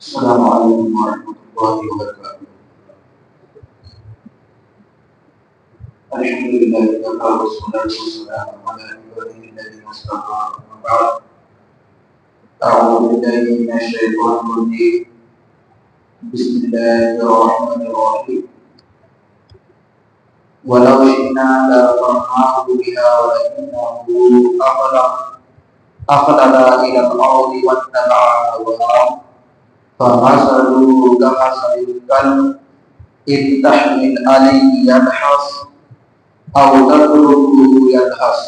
السلام علیکم ورحمۃ اللہ وبرکاتہ۔ الحمد للہ وکفى والصلاة والسلام على عباده الذين اصطفى أما بعد أعوذ بالله من الشيطان الرجيم بسم الله الرحمن الرحيم ولو شئنا لرفعناه بها ولكنه أخلد إلى الأرض واتبع هواه فمثله كمثل الكلب إن تحمل عليه يلهث أو تتركه يلهث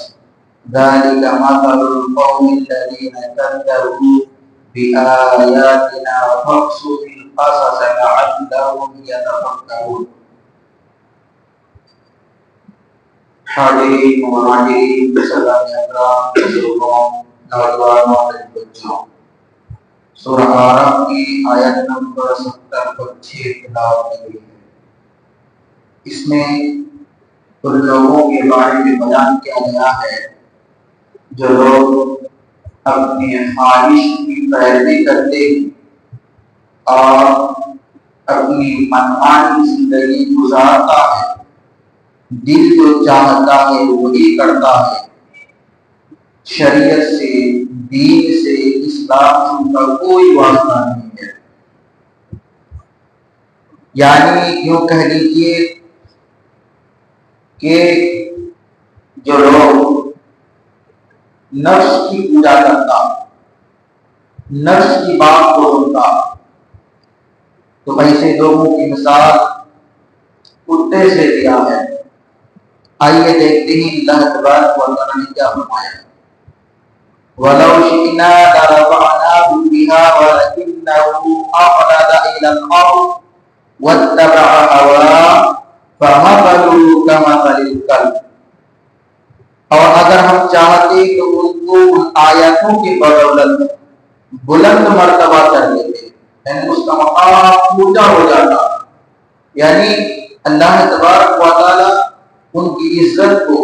ذلك مثل القوم الذين كذبوا بآياتنا فاقصص القصص لعلهم يتفكرون۔ حاضرین و ناظرین، سلام اکرام، بزرگوں، نوجوانوں اور بچوں، سورہ اعراف کی آیت نمبر 70 پر 6 تلاوت کی گئی ہے۔ اس میں ان لوگوں کے بارے میں بیان کیا گیا ہے جو لوگ اپنی خواہش کی پیروی کرتے ہیں اور اپنی منمانی زندگی گزارتا ہے، دل جو چاہتا ہے وہی کرتا ہے، شریعت سے، دین سے، اسلام سے ان کا کوئی واسطہ نہیں ہے۔ یعنی یوں کہہ لیجیے کہ جو لوگ نفس کی پوجا کرتا، نفس کی بات کو سنتا، تو ایسے لوگوں کی مثال کتے سے دیا ہے۔ آئیے دیکھتے ہیں اللہ تبارک و تعالیٰ نے کیا فرمایا۔ وَلَوْ شِئْنَا لَرَفَعْنَاهُ بِهَا وَلَكِنَّهُ أَخْلَدَ إِلَى الْأَرْضِ وَاتَّبَعَ هَوَاهُ فَمَثَلُهُ كَمَثَلِ الْكَلْبِ۔ اور اگر ہم چاہتے تو ان کو ان آیاتوں کی بدولت بلند مرتبہ کر دیتے، یعنی اس کا مقام اونچا ہو جاتا، یعنی اللہ تبارک و تعالیٰ ان کی عزت کو،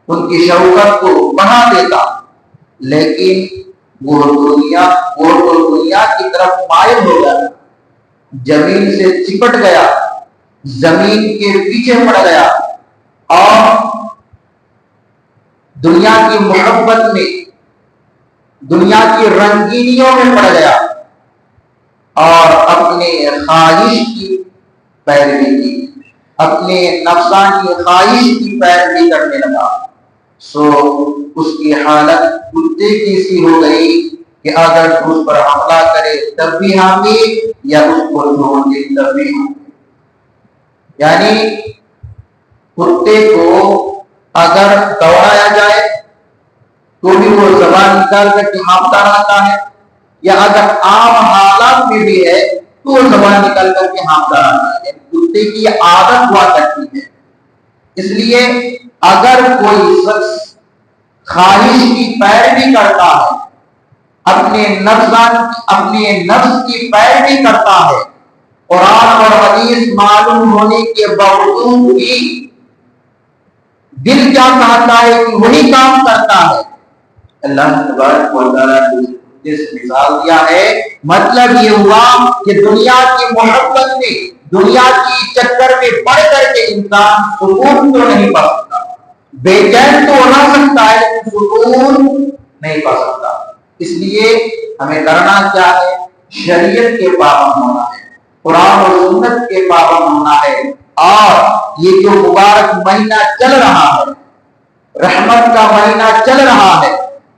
ان کی شوکت کو بڑھا دیتا، لیکن وہ تو دنیا کی طرف مائل ہو گیا، زمین سے چپٹ گیا، زمین کے پیچھے پڑ گیا اور دنیا کی محبت میں، دنیا کی رنگینیوں میں پڑ گیا اور اپنے خواہش کی پیروی کی، اپنے نفسانی خواہش کی پیروی کرنے لگا، سو اس کی حالت کتے کی سی ہو گئی کہ اگر اس پر حملہ کرے تب بھی حامی یا اس کو چھوڑ دے تب بھی حامی۔ یعنی کتے کو اگر دوڑایا جائے تو بھی وہ زبان نکال کر کے ہانپتا رہتا ہے، یا اگر عام حالات میں بھی ہے تو وہ زبان نکال کر کے ہانپتا رہتا ہے۔ کتے کی عادت ہوا کرتی ہے۔ اس لیے اگر کوئی شخص خواہش کی پیروی کرتا ہے، اپنے نفس کی پیروی کرتا ہے، قرآن اور حدیث معلوم ہونے کے باوجود بھی دل کیا چاہتا ہے کہ وہی کام کرتا ہے، اللہ تبارک و تعالیٰ نے جس مثال دیا ہے، مطلب یہ ہوا کہ دنیا کی محبت میں، دنیا کی چکر میں پڑ کر کے انسان سکون تو نہیں پا سکتا، بے چین تو رہ سکتا ہے لیکن سکون نہیں پا سکتا۔ اس لیے ہمیں کرنا کیا ہے؟ شریعت کے پابند ہونا ہے، قرآن اور سنت کے پابند ہونا ہے، اور یہ جو مبارک مہینہ چل رہا ہے، رحمت کا مہینہ چل رہا ہے،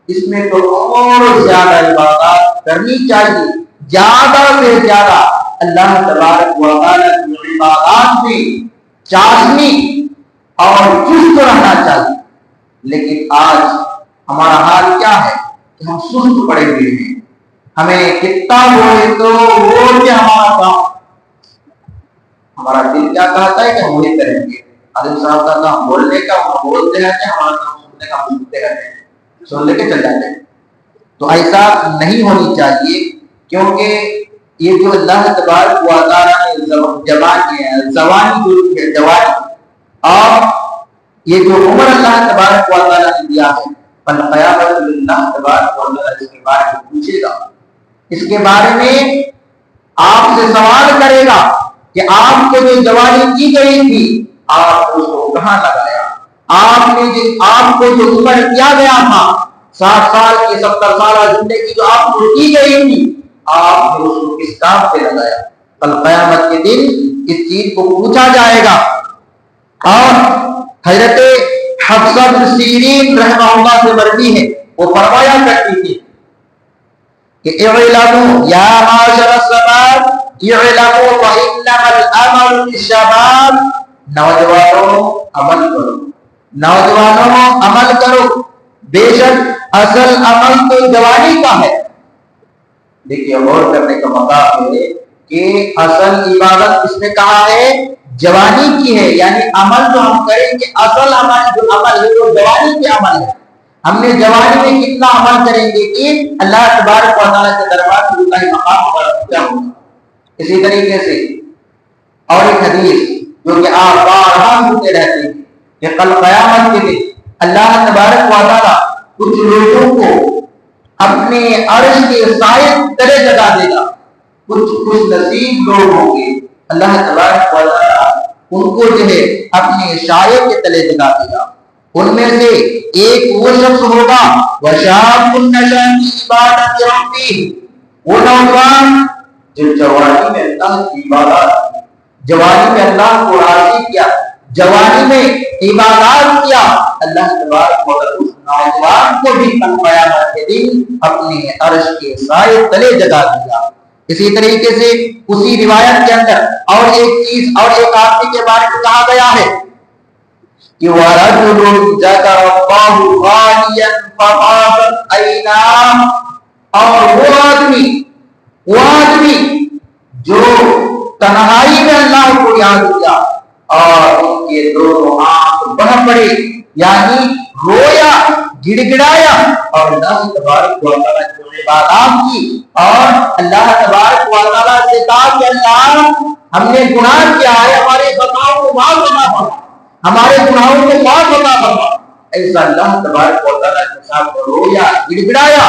اس میں تو اور زیادہ عبادات کرنی چاہیے، زیادہ سے زیادہ اللہ تبارک و تعالیٰ کی عبادات میں چاشنی اور چست رہنا چاہیے۔ لیکن آج ہمارا حال کیا ہے کہ ہم سست پڑے ہوئے ہیں، ہمیں کتنا بولے تو وہ کہ ہمارا کام، ہمارا دل کیا کہتا ہے کہ ہم وہی کریں گے۔ عالم صاحب کا کام بولنے کا، وہ بولتے ہیں کہ ہمارا کام سننے کا، سنتے رہتے ہیں، سن لے کے چل جاتے ہیں۔ تو ایسا نہیں ہونی چاہیے، کیونکہ یہ جو اللہ تبارک و تعالیٰ نے جوانی اور یہ جو عمر اللہ تبارک و تعالیٰ نے دیا ہے، فالقیامۃ للہ تبارک و تعالیٰ اس کے بارے میں پوچھے گا۔ اس کے بارے میں آپ سے سوال کرے گا کہ آپ کو جو جوانی کی گئی تھی آپ اس کو کہاں لگایا، آپ کو جو عمر کیا گیا تھا 60 سال کی 70 سالہ زندگی جو آپ کو کی گئی تھی آپ نے اس کو کس کام پہ لگایا۔ کل قیامت کے دن اس چیز کو پوچھا جائے گا۔ اور حضرت حفصہ بن سیرین رحمہ اللہ سے مروی ہے، وہ فرمایا کرتی تھی کہ اعلموا یا معاشر الشباب اعلموا فإنما الامل للشباب، نوجوانوں عمل کرو، نوجوانوں عمل کرو، بے شک اصل عمل تو جوانی کا ہے۔ دیکھیے غور کرنے کا مقام ہے کہ اصل عبادت کس نے کہا ہے؟ جوانی کی ہے، یعنی عمل جو ہم کریں گے اصل عمل جو عمل ہے وہ جوانی کے عمل ہے۔ ہم نے جوانی میں کتنا عمل کریں گے کہ اللہ تبارک و تعالیٰ کے دربار میں اللہ مقام کیا ہوگا۔ اسی طریقے سے اور ایک حدیث جو کہ آپ بارہا سنتے رہتے ہیں کہ کل قیامت کے دن اللہ تبارک و تعالیٰ کچھ لوگوں کو اپنے عرش کے سائے تلے جگا دے گا، کچھ خوش نصیب لوگ ہوں گے اللہ تبارک و تعالیٰ ان کو جو ہے اپنے سائے کے تلے جگا دے گا۔ ان میں سے ایک وہ شخص ہوگا وشاب النشا کی عبادت ربی، وہ نوجوان جو جوانی میں اللہ کی عبادت، جوانی میں اللہ کو راضی کیا، جوانی میں عبادات کیا، اللہ تبارک و تعالیٰ اس نوجوان کو بھی کل قیامت کے دن اپنے عرش کے سائے تلے جگا دے گا۔ اسی طریقے سے اسی روایت کے اندر اور ایک چیز اور ایک آدمی کے بارے میں کہا گیا ہے کہ وَرَجُلٌ ذَكَرَ اللَّهُ خَالِيًا فَفَاضَتْ عَيْنَاهُ، اور وہ آدمی جو تنہائی میں اللہ کو یاد کیا اور ان کے دونوں آنکھ بہ پڑے، یعنی رویا، گڑ گڑایا اور اللہ تبارک و تعالیٰ کی عبادات کی اور اللہ تبارک و تعالیٰ سے کہا کہ اللہ ہم نے گناہ کیا ہے، ہمارے خطاؤں کو معاف عطا فرما، ہمارے گناہوں کو معاف عطا فرما۔ ایسا اللہ تبارک و تعالیٰ کے ساتھ رویا، گڑ گڑایا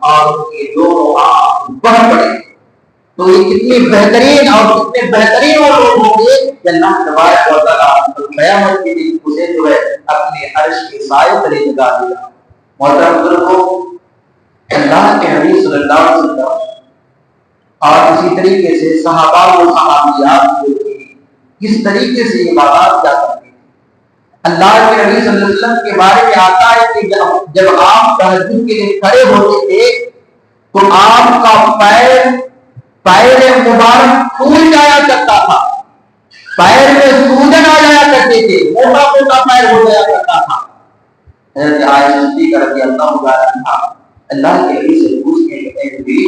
اور ان کے دونوں آنکھ بہ پڑے۔ تو یہ کتنی بہترین اور کتنے بہترین وہ لوگ ہوں گے کہ اللہ تبارک و تعالیٰ قیامت کے دن اسے جو ہے اپنے عرش کے سائے تلے جگا دے گا۔ محترم بزرگوں، اللہ کے نبی صلی اللہ علیہ وسلم اور اسی طریقے سے صحابہ و صحابیات جو تھے کس طریقے سے عبادات کیا کرتے ہیں۔ اللہ کے نبی صلی اللہ علیہ وسلم کے بارے میں آتا ہے کہ جب آپ تہجد کے لیے کھڑے ہوتے تھے تو آپ کا پیر مبارک پھول جایا کرتا تھا، پیر میں سوجن آ جایا کرتے تھے، موٹا موٹا پیر ہو جایا کرتا تھا۔ حضرت عائشہ صدیقہ رضی اللہ عنہا اللہ کے نبی سے پوچھنے لگے،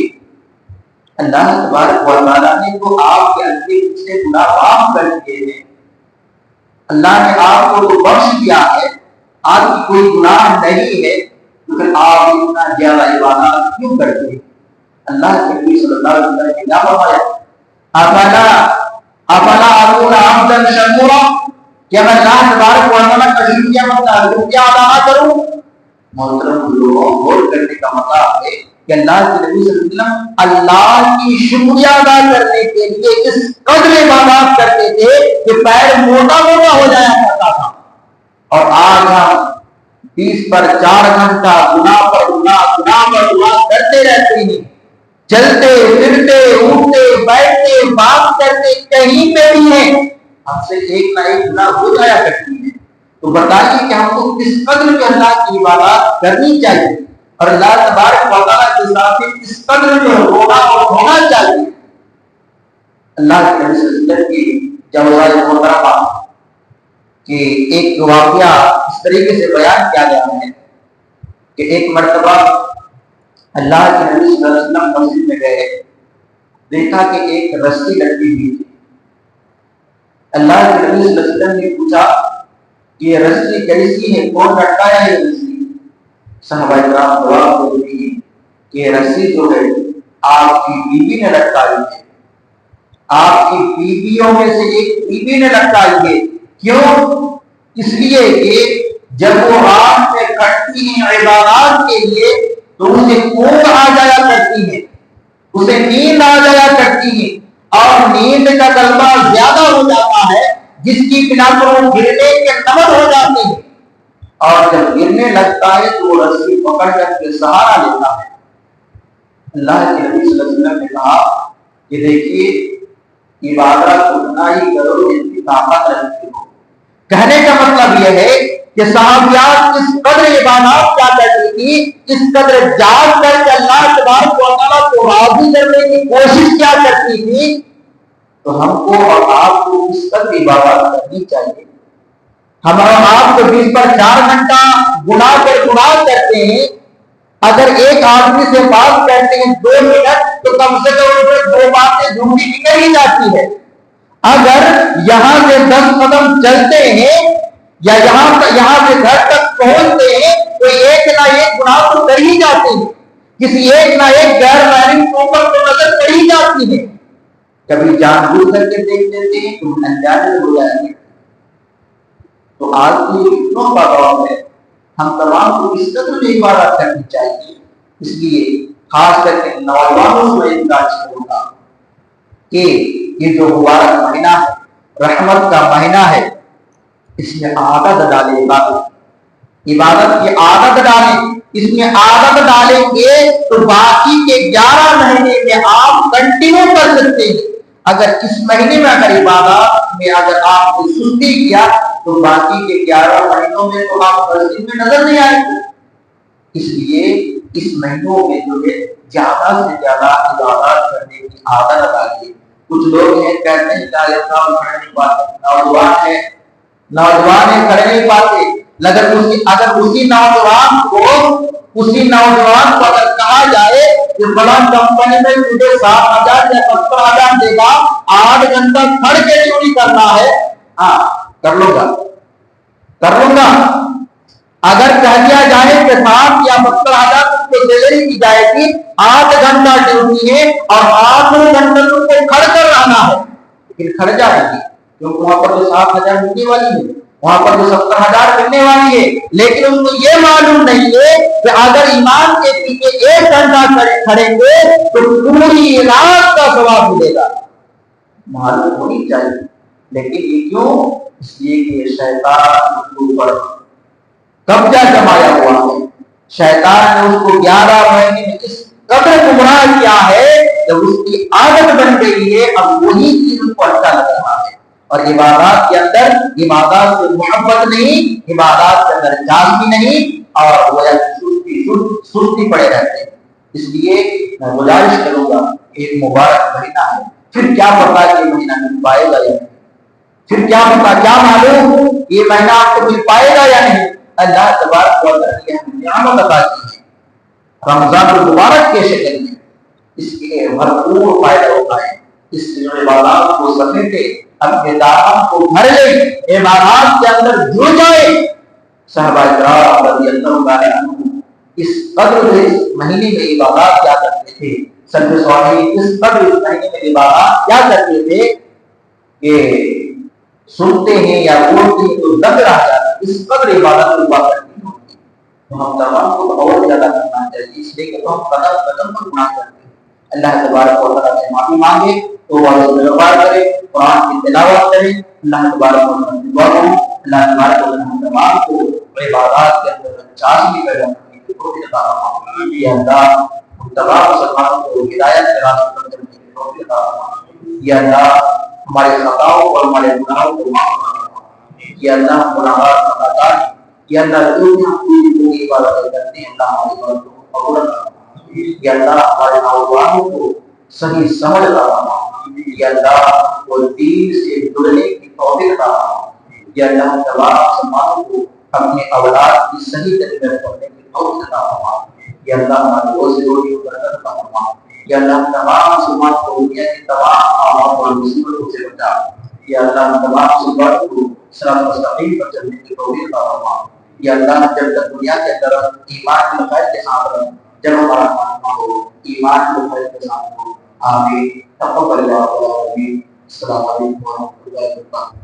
اللہ تبارک و تعالیٰ نے تو آپ کے اندر سے گناہ معاف کر دیے ہیں، اللہ نے آپ کو تو بخش دیا ہے، آپ کی کوئی گناہ نہیں ہے، لیکن آپ اتنا زیادہ عبادات کیوں کرتے ہیں؟ اللہ کے نبی صلی اللہ علیہ وسلم نے کیا فرمایا؟ افلا اکون عبدا شکورا، کیا میں اللہ تبارک و تعالیٰ کا شکریہ ادا نہ کروں؟ محترم لوگوں، غور کرنے کا مطلب ہے کہ اللہ کے نبی صلی اللہ علیہ وسلم اللہ کی شکریہ ادا کرنے کے لیے اس قدر عبادات کرتے تھے کہ پیر موٹا موٹا ہو جایا کرتا تھا، اور آج ہم 20 پر 4 گھنٹہ گناہ پر گناہ کرتے رہتے ہیں، چلتے پھرتے اٹھتے بیٹھتے بات کرتے کہیں پہ بھی ہیں، ہم سے ایک نہ ایک گناہ ہو جایا کرتی ہے۔ تو بتائیے کہ ہم کو کس قدر کے اللہ کی عبادات کرنی چاہیے اور اللہ تبارک و تعالیٰ کے ساتھ کس قدر جو ہونا چاہیے۔ اللہ کے نبی صلی اللہ علیہ وسلم کی جوازِ محترمہ کہ ایک واقعہ اس طریقے سے بیان کیا گیا ہے کہ ایک مرتبہ اللہ کے نبی صلی اللہ علیہ وسلم مسجد میں گئے، دیکھا کہ ایک رسی لٹکی ہوئی تھی۔ اللہ کے نبی صلی اللہ علیہ وسلم نے پوچھا کہ یہ رسی کیسی ہے، کون لٹکایا یہ رسی؟ صحابہ کرام جواب دیتے ہیں کہ یہ رسی جو ہے آپ کی بیوی نے لٹکائی ہے، آپ کی بیویوں میں سے ایک بیوی نے لٹکائی ہے۔ کیوں؟ اس لیے کہ جب وہ رات میں کھڑتی ہیں عبادات کے لیے تو انہیں اونگ آ جایا کرتی ہے، اسے نیند آ جایا کرتی ہے اور نیند کا غلبہ زیادہ ہو جاتا ہے، جس کی بنا پر وہ گرنے کے نمر ہو جاتے ہیں، اور جب گرنے لگتا ہے تو وہ رسی پکڑ کر کے سہارا لیتا ہے۔ اللہ کے نبی صلی اللہ علیہ وسلم نے کہا کہ دیکھیے عبادت اتنا ہی کرو جتنی طاقت رکھتے ہو۔ کہنے کا مطلب یہ ہے کہ صحابیات اس قدر عبادات کیا کرتی تھی، اس قدر جاگ کر کے اللہ تبارک و تعالیٰ کو راضی کرنے کی کوشش کیا کرتی تھی، تو ہم کو اور آپ کو اس قدر عبادت کرنی چاہیے۔ ہم اور آپ کو 20 پر 4 گھنٹہ گناہ کرتے ہیں، اگر ایک آدمی سے بات کرتے ہیں 2 منٹ تو کم سے کم 2 باتیں جھوٹی نکل ہی جاتی ہے۔ اگر یہاں سے 10 قدم چلتے ہیں یا یہاں سے گھر تک پہنچتے ہیں تو ایک نہ ایک گناہ تو کر ہی جاتے ہیں، کسی ایک نہ ایک غیر محرم کے اوپر تو نظر پڑ ہی جاتی ہے۔ کبھی جان بوجھ کر کے دیکھ لیتے ہیں تو انجانے ہو جائیں گے۔ تو آج کی کتنوں کا دور ہے، ہم تمام کو اس قدر عبادت کرنی چاہیے۔ اس لیے خاص کر کے نوجوانوں کو ایک کاج ہوگا کہ یہ جو مبارک مہینہ ہے، رحمت کا مہینہ ہے، اس میں عادت ڈالیں، عبادت کی عادت ڈالیں۔ اس میں عادت ڈالیں گے تو باقی کے 11 مہینے میں آپ کنٹینیو کر سکتے ہیں۔ اگر اس مہینے میں اگر عبادت میں اگر آپ نے سستی کیا تو باقی کے 11 مہینوں میں تو آپ مسجد میں نظر نہیں آئیں گے۔ اس لیے اس مہینوں میں جو ہے زیادہ سے زیادہ عبادت کرنے کی عادت ڈالیے۔ کچھ لوگ ہیں کہتے ہیں کہ کھڑے نہیں پاتے، نوجوان ہیں کھڑے نہیں پاتے، اگر اسی نوجوان کو اگر کہا جائے کہ فلاں کمپنی میں تجھے 7,000 یا 70,000 دے گا، 8 گھنٹہ کھڑ کے چوری کرنا ہے، ہاں کر لوں گا۔ اگر کہہ دیا جائے کہ 60 یا 70,000 کو سیلری کی جائے گی، 8 گھنٹہ ڈیوٹی ہے اور 8 گھنٹے تم کو کھڑ کر رہنا ہے، لیکن کھڑ جائے گی کیونکہ وہاں پر جو 7,000 ملنے والی ہے، وہاں پر جو 70,000 ملنے والی ہے، لیکن ان کو یہ معلوم نہیں ہے کہ اگر ایمان کے پیچھے 1 گھنٹہ کھڑیں گے تو پوری رات کا ثواب ملے گا۔ معلوم ہونی چاہیے، لیکن یہ کیوں؟ اس لیے کہ شیطان پر قبضہ جمایا ہوا ہے۔ شیطان نے اس کو 11 مہینے میں اس قدر گمراہ کیا ہے کہ اس کی عادت بن گئی ہے، اب وہی چیز اس کو اچھا لگ رہا ہے۔ اور عبادات کے اندر عبادات سے محبت نہیں، عبادات کے اندر جانتی نہیں، اور وہ سستی پڑے رہتے ہیں۔ اس لیے میں گزارش کروں گا، ایک مبارک مہینہ ہے، پھر کیا پتا کہ یہ مہینہ مل پائے گا یا نہیں، پھر کیا پتا، کیا معلوم یہ مہینہ آپ کو مل پائے گا یا نہیں۔ اللہ تبارک و تعالی نے نعمت عطا کی ہے رمضان المبارک کے شکل میں، اس کے بھرپور فائدہ اٹھائیں، اس عبادات کو سمیٹے، اپنے دامن کو بھر لیں، عبادات کے اندر جڑ جائیں۔ صحابہ کرام رضی اللہ عنہ اس قدر اس مہینے میں عبادات کیا کرتے تھے، سب سوانی اس قدر اس مہینے میں عبادات کیا کرتے تھے کہ سنتے ہیں یا بولتے ہیں تو لگ رہا جاتا ہے، اس قدر عبادت اللہ کرتی ہوتی۔ تو ہم تمام کو اور زیادہ کرنا چاہیے، اس لیے کہ ہم قدم قدم پر گناہ کرتے ہیں۔ اللہ تبارک و تعالیٰ سے معافی مانگے تو وہ استغفار کرے، قرآن کی تلاوت کرے، اللہ تبارک و تعالیٰ سے دعا کریں، اللہ تبارک و تعالیٰ ہم تمام کو عبادات کے اندر چاشنی پیدا کرنے کی توفیق عطا فرمائے۔ یا اللہ ہم تمام مسلمانوں کو ہدایت کے راستے پر چلنے کی توفیق عطا فرمائے۔ یا اللہ ہمارے خطاؤں اور ہمارے گناہوں کو معاف فرما۔ یا اللہ ہم گناہگار خطاکار ہیں، یا اللہ جو بھی ہم پوری عبادت کرتے ہیں اللہ ہماری عبادتوں کو قبول فرما۔ یا اللہ ہمارے نوجوانوں کو صحیح سمجھ عطا فرما۔ یا اللہ وہ دین سے جڑنے کی توفیق عطا فرما۔ یا اللہ ہم تمام مسلمانوں کو اپنے اولاد کی صحیح تربیت کرنے کی توفیق عطا فرما۔ یا اللہ ہماری روزی روٹی کو برکت عطا فرما۔ یا اللہ تمام مسلمان کو دنیا کی تمام آفات اور مصیبتوں سے بچا۔ یا اللہ تمام مسلمانوں کو صراط مستقیم پر چلنے کی توفیق عطا فرما۔ یا اللہ جب تک دنیا کے اندر ایمان کی خیر کے ساتھ رہے، جب ہمارا خاتمہ ہو ایمان کی خیر کے ساتھ ہو، آمین۔ تقبل اللہ۔ السلام علیکم ورحمۃ اللہ وبرکاتہ۔